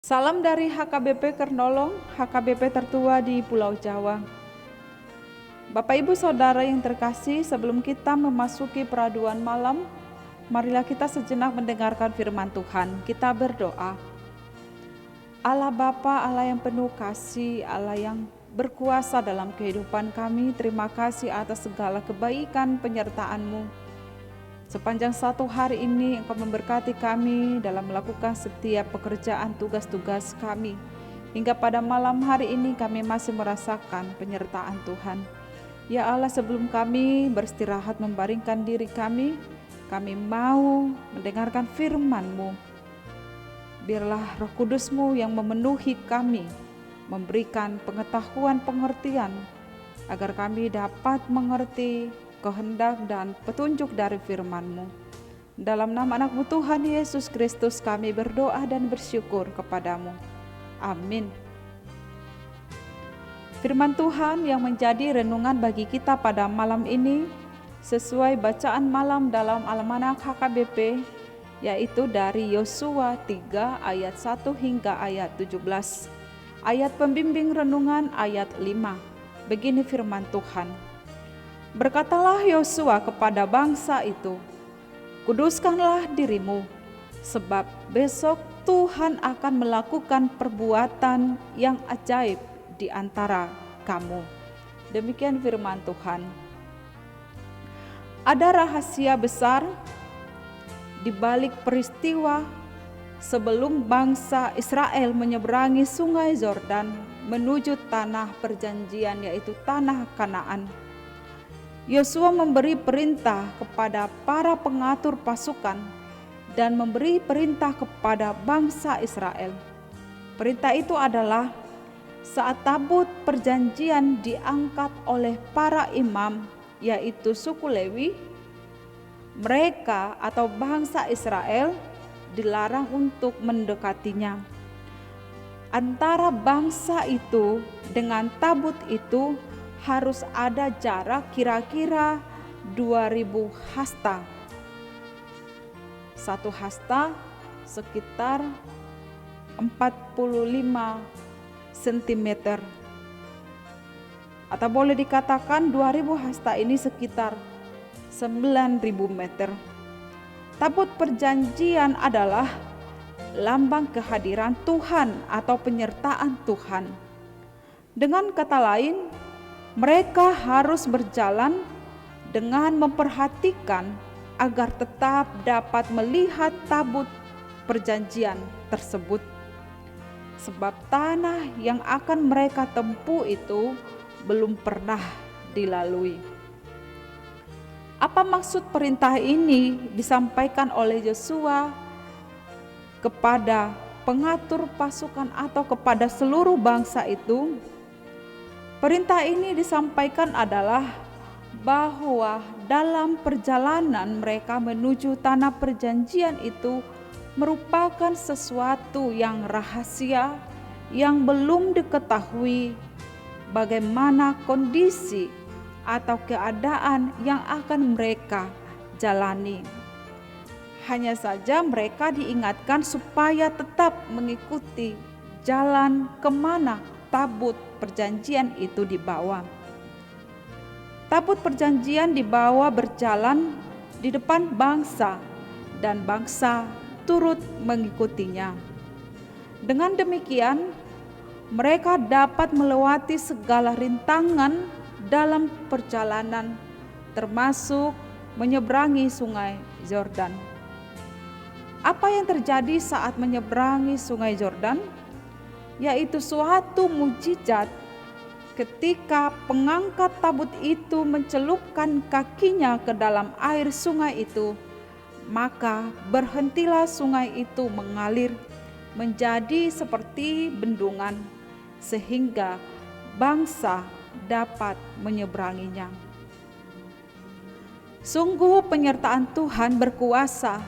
Salam dari HKBP Kernolong, HKBP tertua di Pulau Jawa. Bapak Ibu Saudara yang terkasih, sebelum kita memasuki peraduan malam, marilah kita sejenak mendengarkan firman Tuhan. Kita berdoa. Allah Bapa, Allah yang penuh kasih, Allah yang berkuasa dalam kehidupan kami, terima kasih atas segala kebaikan penyertaan-Mu. Sepanjang satu hari ini Engkau memberkati kami dalam melakukan setiap pekerjaan tugas-tugas kami. Hingga pada malam hari ini kami masih merasakan penyertaan Tuhan. Ya Allah, sebelum kami beristirahat membaringkan diri kami mau mendengarkan firman-Mu. Biarlah Roh Kudus-Mu yang memenuhi kami, memberikan pengetahuan pengertian, agar kami dapat mengerti kehendak dan petunjuk dari firman-Mu. Dalam nama anak-Mu Tuhan Yesus Kristus kami berdoa dan bersyukur kepada-Mu. Amin. Firman Tuhan yang menjadi renungan bagi kita pada malam ini sesuai bacaan malam dalam Almanak HKBP, yaitu dari Yosua 3 ayat 1 hingga ayat 17. Ayat pembimbing renungan ayat 5. Begini firman Tuhan. Berkatalah Yosua kepada bangsa itu, kuduskanlah dirimu, sebab besok Tuhan akan melakukan perbuatan yang ajaib di antara kamu. Demikian firman Tuhan. Ada rahasia besar di balik peristiwa sebelum bangsa Israel menyeberangi sungai Yordan menuju tanah perjanjian, yaitu tanah Kanaan. Yosua memberi perintah kepada para pengatur pasukan dan memberi perintah kepada bangsa Israel. Perintah itu adalah saat tabut perjanjian diangkat oleh para imam, yaitu suku Lewi, mereka atau bangsa Israel dilarang untuk mendekatinya. Antara bangsa itu dengan tabut itu harus ada jarak kira-kira 2000 hasta. Satu hasta sekitar 45 cm. Atau boleh dikatakan 2000 hasta ini sekitar 9000 meter. Tabut perjanjian adalah lambang kehadiran Tuhan atau penyertaan Tuhan. Dengan kata lain, mereka harus berjalan dengan memperhatikan agar tetap dapat melihat tabut perjanjian tersebut. Sebab tanah yang akan mereka tempuh itu belum pernah dilalui. Apa maksud perintah ini disampaikan oleh Yosua kepada pengatur pasukan atau kepada seluruh bangsa itu? Perintah ini disampaikan adalah bahwa dalam perjalanan mereka menuju tanah perjanjian itu merupakan sesuatu yang rahasia yang belum diketahui bagaimana kondisi atau keadaan yang akan mereka jalani. Hanya saja mereka diingatkan supaya tetap mengikuti jalan kemana tabut perjanjian itu dibawa. Tabut perjanjian dibawa berjalan di depan bangsa dan bangsa turut mengikutinya. Dengan demikian, mereka dapat melewati segala rintangan dalam perjalanan, termasuk menyeberangi sungai Yordan. Apa yang terjadi saat menyeberangi sungai Yordan? Yaitu suatu mukjizat ketika pengangkat tabut itu mencelupkan kakinya ke dalam air sungai itu, maka berhentilah sungai itu mengalir menjadi seperti bendungan, sehingga bangsa dapat menyeberanginya. Sungguh penyertaan Tuhan berkuasa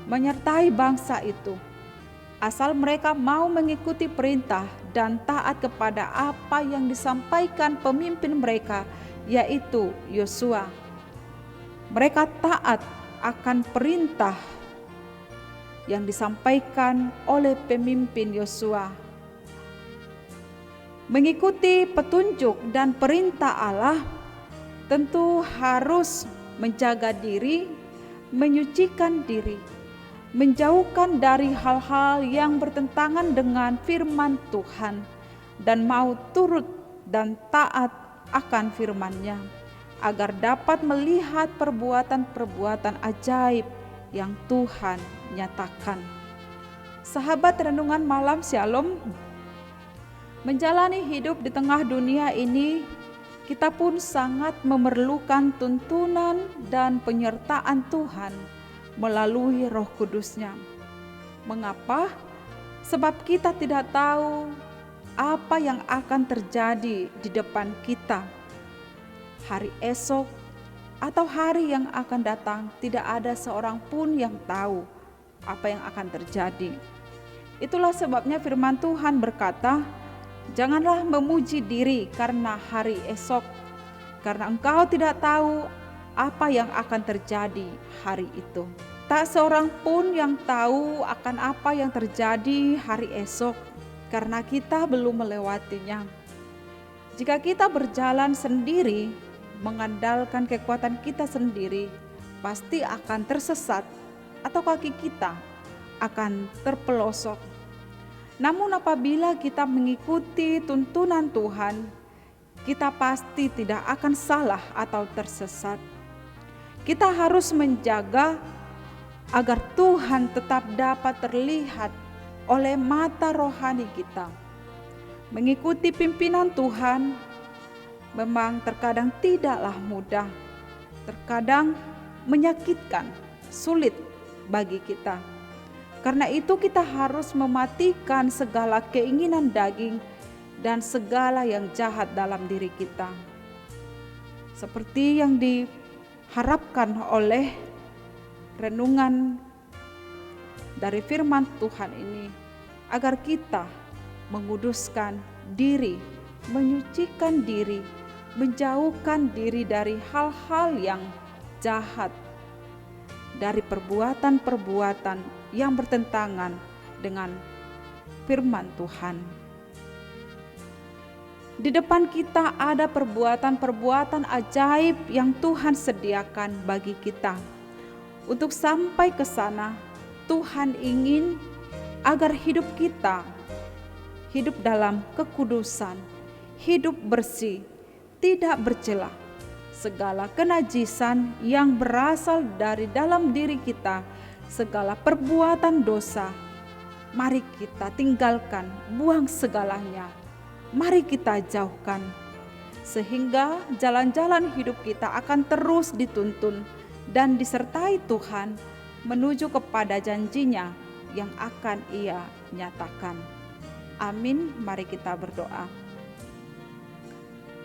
menyertai bangsa itu, asal mereka mau mengikuti perintah dan taat kepada apa yang disampaikan pemimpin mereka, yaitu Yosua. Mereka taat akan perintah yang disampaikan oleh pemimpin Yosua. Mengikuti petunjuk dan perintah Allah tentu harus menjaga diri, menyucikan diri, menjauhkan dari hal-hal yang bertentangan dengan firman Tuhan, dan mau turut dan taat akan firman-Nya, agar dapat melihat perbuatan-perbuatan ajaib yang Tuhan nyatakan. Sahabat renungan malam Shalom, menjalani hidup di tengah dunia ini, kita pun sangat memerlukan tuntunan dan penyertaan Tuhan melalui Roh Kudus-Nya. Mengapa? Sebab kita tidak tahu apa yang akan terjadi di depan kita. Hari esok atau hari yang akan datang, tidak ada seorang pun yang tahu apa yang akan terjadi. Itulah sebabnya firman Tuhan berkata, janganlah memuji diri karena hari esok, karena engkau tidak tahu apa yang akan terjadi hari itu. Tak seorang pun yang tahu akan apa yang terjadi hari esok, karena kita belum melewatinya. Jika kita berjalan sendiri, mengandalkan kekuatan kita sendiri, pasti akan tersesat atau kaki kita akan terpelosok. Namun apabila kita mengikuti tuntunan Tuhan, kita pasti tidak akan salah atau tersesat. Kita harus menjaga agar Tuhan tetap dapat terlihat oleh mata rohani kita. Mengikuti pimpinan Tuhan memang terkadang tidaklah mudah, terkadang menyakitkan, sulit bagi kita. Karena itu kita harus mematikan segala keinginan daging dan segala yang jahat dalam diri kita. Seperti yang diharapkan oleh renungan dari firman Tuhan ini, agar kita menguduskan diri, menyucikan diri, menjauhkan diri dari hal-hal yang jahat, dari perbuatan-perbuatan yang bertentangan dengan firman Tuhan. Di depan kita ada perbuatan-perbuatan ajaib yang Tuhan sediakan bagi kita. Untuk sampai ke sana, Tuhan ingin agar hidup kita hidup dalam kekudusan, hidup bersih, tidak bercela. Segala kenajisan yang berasal dari dalam diri kita, segala perbuatan dosa, mari kita tinggalkan, buang segalanya. Mari kita jauhkan, sehingga jalan-jalan hidup kita akan terus dituntun dan disertai Tuhan menuju kepada janjinya yang akan Ia nyatakan. Amin. Mari kita berdoa.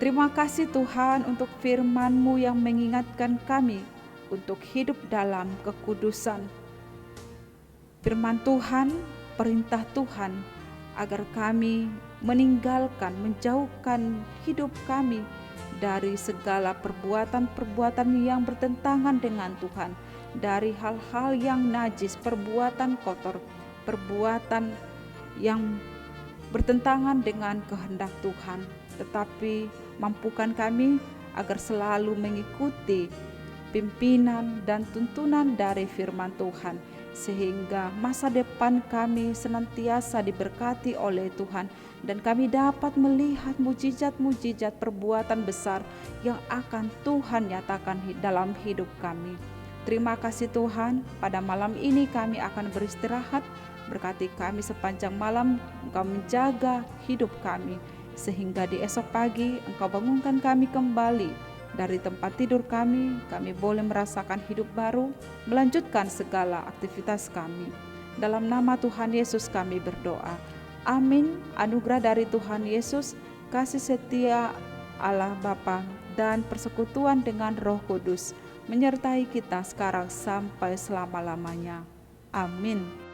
Terima kasih Tuhan untuk firman-Mu yang mengingatkan kami untuk hidup dalam kekudusan. Firman Tuhan, perintah Tuhan, agar kami meninggalkan, menjauhkan hidup kami dari segala perbuatan-perbuatan yang bertentangan dengan Tuhan, dari hal-hal yang najis, perbuatan kotor, perbuatan yang bertentangan dengan kehendak Tuhan. Tetapi mampukan kami agar selalu mengikuti pimpinan dan tuntunan dari firman Tuhan, sehingga masa depan kami senantiasa diberkati oleh Tuhan, dan kami dapat melihat mujizat-mujizat perbuatan besar yang akan Tuhan nyatakan dalam hidup kami. Terima kasih Tuhan, pada malam ini kami akan beristirahat. Berkati kami sepanjang malam, Engkau menjaga hidup kami, sehingga di esok pagi Engkau bangunkan kami kembali dari tempat tidur kami boleh merasakan hidup baru, melanjutkan segala aktivitas kami. Dalam nama Tuhan Yesus kami berdoa. Amin. Anugerah dari Tuhan Yesus, kasih setia Allah Bapa, dan persekutuan dengan Roh Kudus menyertai kita sekarang sampai selama-lamanya. Amin.